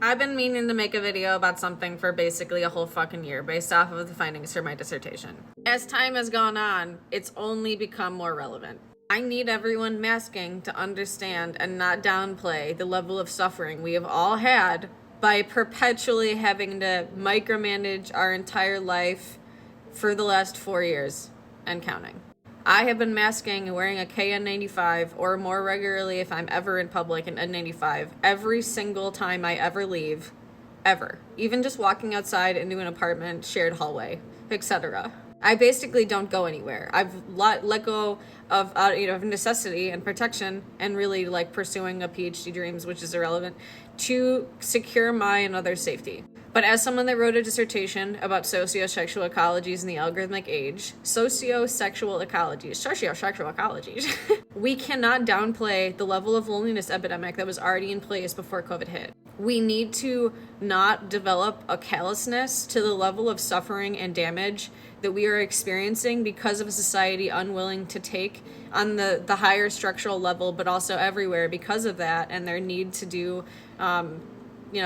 I've been meaning to make a video about something for basically a whole fucking year based off of the findings for my dissertation. As time has gone on, it's only become more relevant. I need everyone masking to understand and not downplay the level of suffering we have all had by perpetually having to micromanage our entire life for the last 4 years and counting. I have been masking and wearing a KN95 or more regularly if I'm ever in public an N95 every single time I ever leave, ever. Even just walking outside into an apartment, shared hallway, etc. I basically don't go anywhere. I've let go of of necessity and protection and really like pursuing a PhD dreams, which is irrelevant, to secure my and others' safety. But as someone that wrote a dissertation about sociosexual ecologies in the algorithmic age, sociosexual ecologies, we cannot downplay the level of loneliness epidemic that was already in place before COVID hit. We need to not develop a callousness to the level of suffering and damage that we are experiencing because of a society unwilling to take on the higher structural level, but also everywhere because of that and their need to do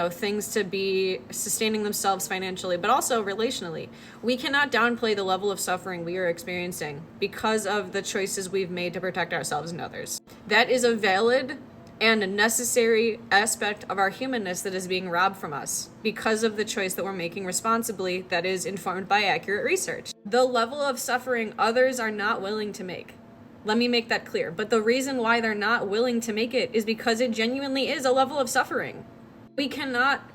things to be sustaining themselves financially, but also relationally. We cannot downplay the level of suffering we are experiencing because of the choices we've made to protect ourselves and others. That is a valid and a necessary aspect of our humanness that is being robbed from us because of the choice that we're making responsibly that is informed by accurate research. The level of suffering others are not willing to make. Let me make that clear. But the reason why they're not willing to make it is because it genuinely is a level of suffering. We cannot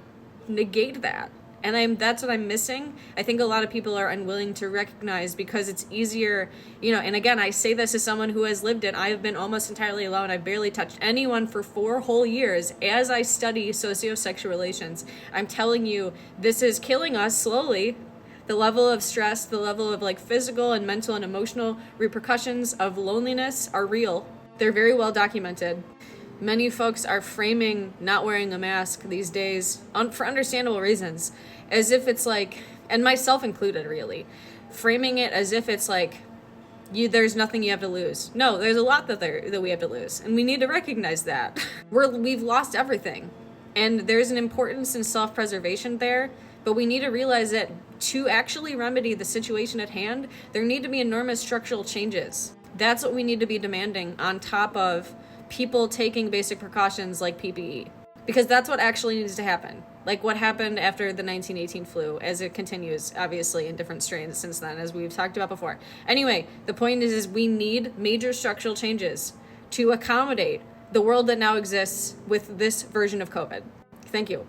negate that. And that's what I'm missing. I think a lot of people are unwilling to recognize because it's easier, and again, I say this as someone who has lived it. I have been almost entirely alone. I've barely touched anyone for 4 whole years as I study sociosexual relations. I'm telling you, this is killing us slowly. The level of stress, the level of physical and mental and emotional repercussions of loneliness are real. They're very well documented. Many folks are framing not wearing a mask these days, for understandable reasons, as if it's and myself included really, framing it as if it's there's nothing you have to lose. No, there's a lot that we have to lose, and we need to recognize that. We've lost everything, and there's an importance in self-preservation there, but we need to realize that to actually remedy the situation at hand, there need to be enormous structural changes. That's what we need to be demanding on top of people taking basic precautions like PPE, because that's what actually needs to happen. Like what happened after the 1918 flu, as it continues, obviously, in different strains since then, as we've talked about before. Anyway, the point is we need major structural changes to accommodate the world that now exists with this version of COVID. Thank you.